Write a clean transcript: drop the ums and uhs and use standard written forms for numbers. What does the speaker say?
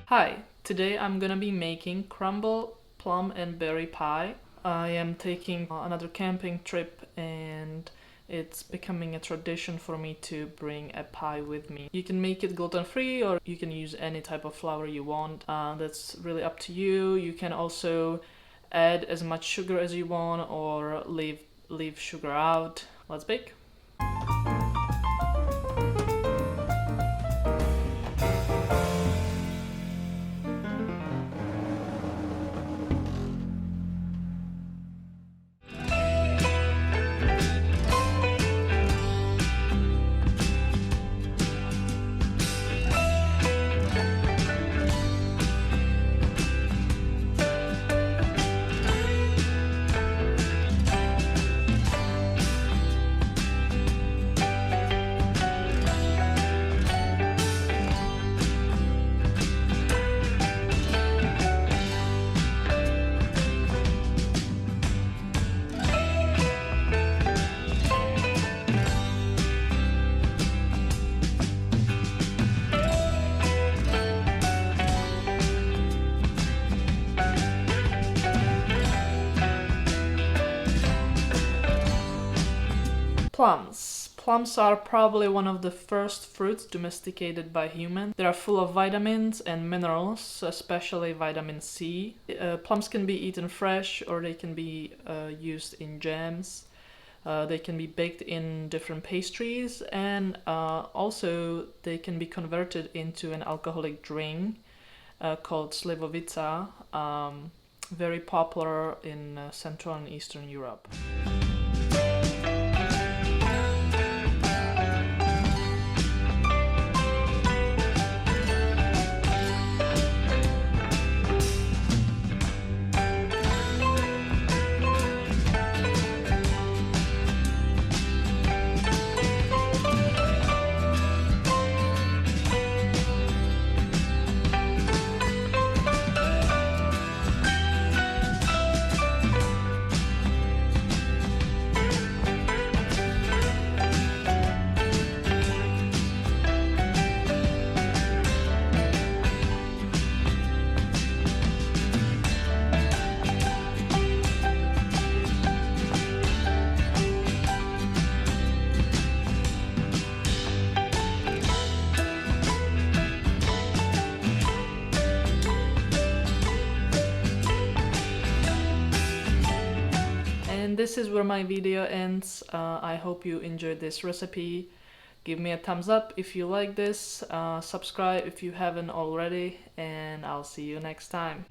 Hi, today I'm gonna be making crumble, plum and berry pie. I am taking another camping trip and it's becoming a tradition for me to bring a pie with me. You can make it gluten-free or you can use any type of flour you want. That's really up to you. You can also add as much sugar as you want or leave sugar out. Let's bake. Plums. Plums are probably one of the first fruits domesticated by humans. They are full of vitamins and minerals, especially vitamin C. Plums can be eaten fresh or they can be used in jams. They can be baked in different pastries and also they can be converted into an alcoholic drink called slivovica, very popular in Central and Eastern Europe. And this is where my video ends. I hope you enjoyed this recipe. Give me a thumbs up if you like this, subscribe if you haven't already, and I'll see you next time.